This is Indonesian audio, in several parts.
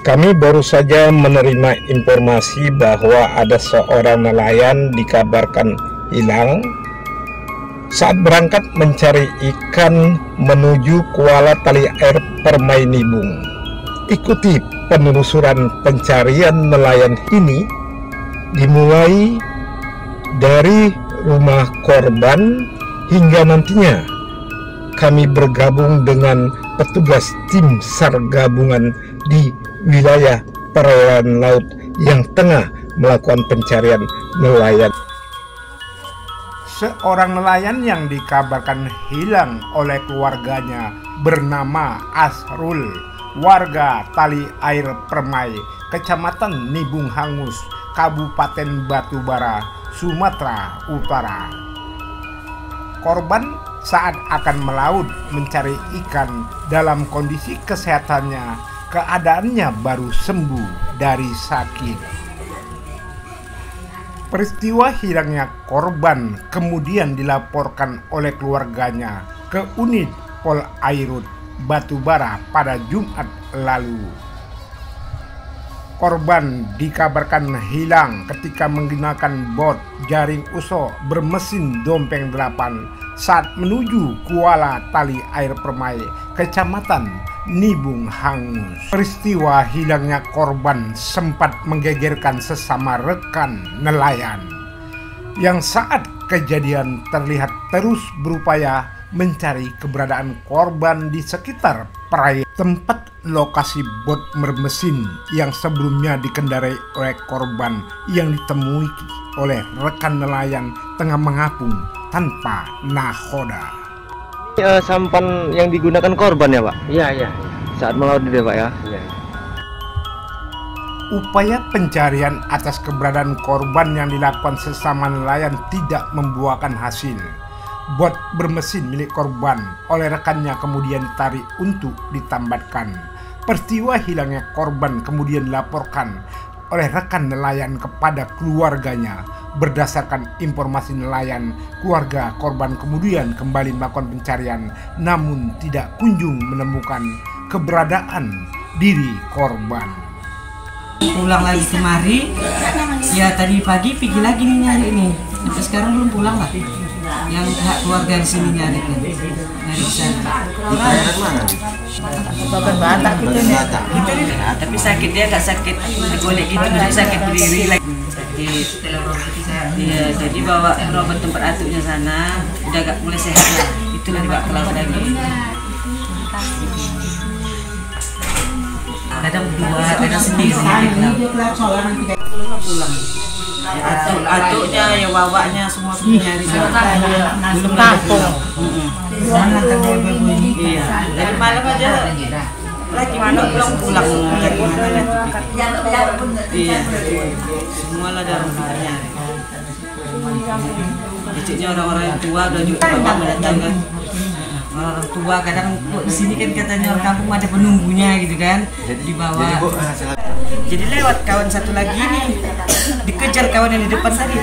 Kami baru saja menerima informasi bahwa ada seorang nelayan dikabarkan hilang saat berangkat mencari ikan menuju Kuala Tali Air Permai Nibung. Ikuti penelusuran pencarian nelayan ini dimulai dari rumah korban hingga nantinya kami bergabung dengan petugas tim SAR gabungan di wilayah perairan laut yang tengah melakukan pencarian nelayan. Seorang nelayan yang dikabarkan hilang oleh keluarganya bernama Asrul, warga Tali Air Permai, Kecamatan Nibung Hangus, Kabupaten Batubara, Sumatera Utara. Korban saat akan melaut mencari ikan dalam kondisi kesehatannya, keadaannya baru sembuh dari sakit. Peristiwa hilangnya korban kemudian dilaporkan oleh keluarganya ke unit Polairut Batubara pada Jumat lalu. Korban dikabarkan hilang ketika menggunakan bot jaring uso bermesin dompeng 8 saat menuju Kuala Tali Air Permai, Kecamatan Nibung Hangus. Peristiwa hilangnya korban sempat menggegerkan sesama rekan nelayan yang saat kejadian terlihat terus berupaya mencari keberadaan korban di sekitar perairan tempat lokasi bot bermesin yang sebelumnya dikendarai oleh korban yang ditemui oleh rekan nelayan tengah mengapung tanpa nahoda. Sampan yang digunakan korban ya Pak? Iya. Saat melaut itu Pak ya? Iya. Upaya pencarian atas keberadaan korban yang dilakukan sesama nelayan tidak membuahkan hasil. Bot bermesin milik korban oleh rekannya kemudian ditarik untuk ditambatkan. Peristiwa hilangnya korban kemudian dilaporkan oleh rekan nelayan kepada keluarganya. Berdasarkan informasi nelayan, keluarga korban kemudian kembali melakukan pencarian namun tidak kunjung menemukan keberadaan diri korban. Pulang lagi kemari, ya tadi pagi pergi lagi nih nyari nih. Sampai sekarang belum pulang lah. Yang pihak keluarga di sini nyari di sana. Tapi sakit dia nggak sakit digolek gitu, nggak sakit berdiri lagi. Iya, jadi bawa berobat tempat atuknya sana, udah agak mulai sehat lah. Itulah dibawa ke laut lagi. Kadang berdua, kadang sendiri. Pulang. Atuknya, ya wawaknya semua nyari. Belum tampung. Iya, dari malam aja. Lagi pulang dari mana lagi. Iya, semua lah dalam nyari. Cicitnya orang-orang yang tua udah juga banyak mendatangkan. Orang tua kadang di sini kan katanya orang kampung ada penunggunya gitu kan, di bawah. Jadi lewat kawan satu lagi nih, dikejar kawan yang di depan tadi.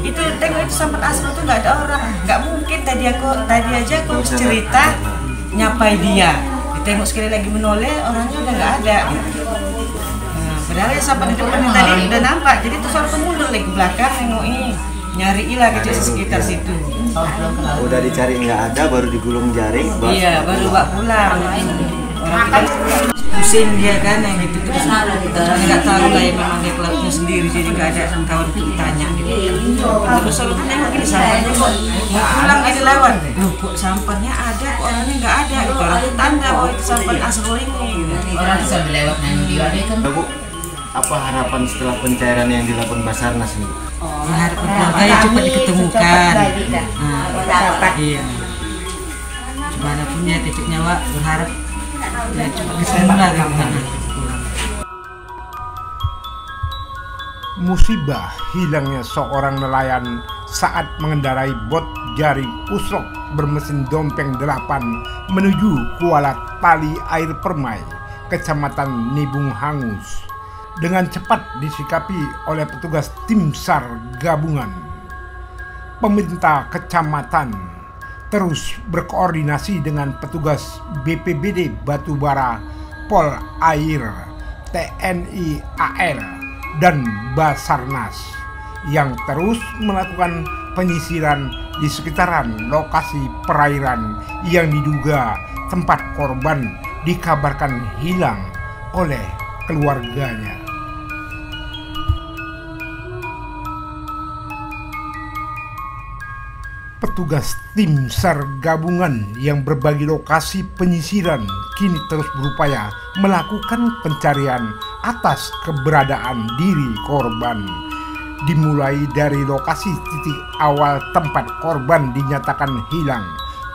Itu tengok itu sampai asal tuh nggak ada orang, nggak mungkin tadi aja aku cerita nyapai dia. Ditengok sekali lagi menoleh, orangnya udah nggak ada. Nah, padahal ya sampai di depan tadi udah nampak, jadi tuh soal mundur lagi ke belakang nengok ini. Nyariilah gitu sekitar situ. Udah dicari nggak ada, baru digulung jaring. Iya, baru bawa pulang. Orang kan pusing dia kan, yang gitu terus nggak tahu lah ya, memang dia lautnya sendiri, jadi nggak ada kawan tanya gitu. Terus selalu nengok ini sampahnya kok pulang ini lewat. Loh kok sampahnya ada, kok orangnya nggak ada. Itu orang tanda bahwa itu sampah Asrul ini. Orang bisa lewat dia kan. Bu, apa harapan setelah pencarian yang dilakukan Basarnas ini? Berharap keluarga yang cepat diketemukan. Iya. Gimana pun ya titik nyawa berharap ya cepat ketemu lah gimana. Musibah hilangnya seorang nelayan saat mengendarai bot jaring usok bermesin dompeng 8 menuju Kuala Tali Air Permai, Kecamatan Nibung Hangus, dengan cepat disikapi oleh petugas tim SAR gabungan. Pemerintah kecamatan terus berkoordinasi dengan petugas BPBD Batubara, Polair, TNI AL dan Basarnas yang terus melakukan penyisiran di sekitaran lokasi perairan yang diduga tempat korban dikabarkan hilang oleh keluarganya. Petugas tim SAR gabungan yang berbagi lokasi penyisiran kini terus berupaya melakukan pencarian atas keberadaan diri korban. Dimulai dari lokasi titik awal tempat korban dinyatakan hilang,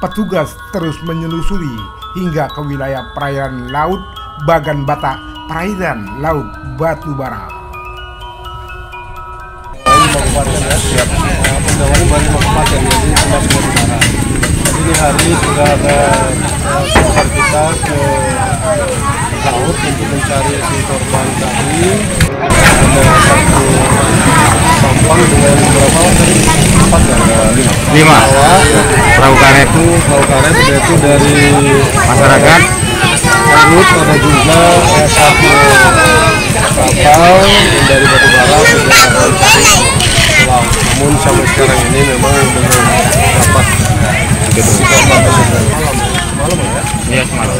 petugas terus menyelusuri hingga ke wilayah perairan laut Bagan Batak, perairan laut Batubara. Pendalaman baru kabupaten, jadi termasuk Batubara. Jadi di hari sudah ada tim kita ke laut untuk mencari si korban tadi. Ada satu sampang dengan berapa? 5 perahu karet itu dari masyarakat. Laut ada juga satu kapal dari Batubara sudah sampai laut. Namun sampai sekarang ini memang belum dapat malam ya? Iya, semalam.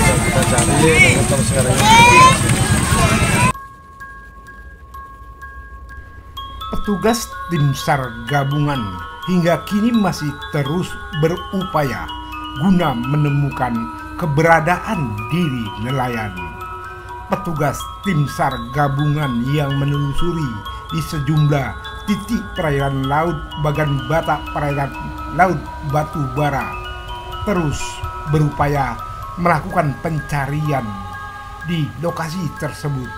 Kita cari dan sekarang ini. Petugas tim SAR gabungan hingga kini masih terus berupaya guna menemukan keberadaan diri nelayan. Petugas tim SAR gabungan yang menelusuri di sejumlah titik perairan laut Bagan Batak, perairan laut Batubara terus berupaya melakukan pencarian di lokasi tersebut.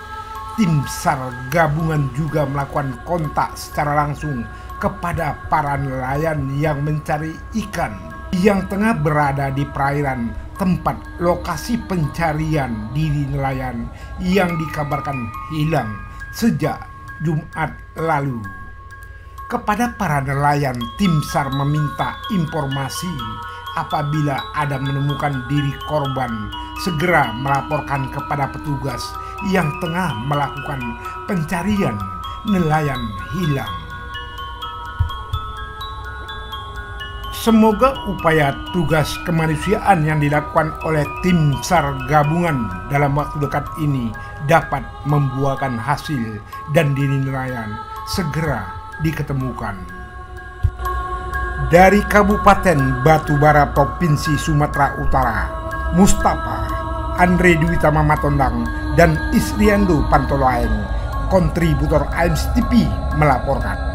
Tim SAR gabungan juga melakukan kontak secara langsung kepada para nelayan yang mencari ikan yang tengah berada di perairan tempat lokasi pencarian diri nelayan yang dikabarkan hilang sejak Jumat lalu. Kepada para nelayan, tim SAR meminta informasi apabila ada menemukan diri korban segera melaporkan kepada petugas yang tengah melakukan pencarian nelayan hilang. Semoga upaya tugas kemanusiaan yang dilakukan oleh tim SAR gabungan dalam waktu dekat ini dapat membuahkan hasil dan diri nelayan segera diketemukan. Dari Kabupaten Batubara, Provinsi Sumatera Utara, Mustafa Andre Dwitama Matondang dan Isriando Pantoloaeng, kontributor AIMS TV melaporkan.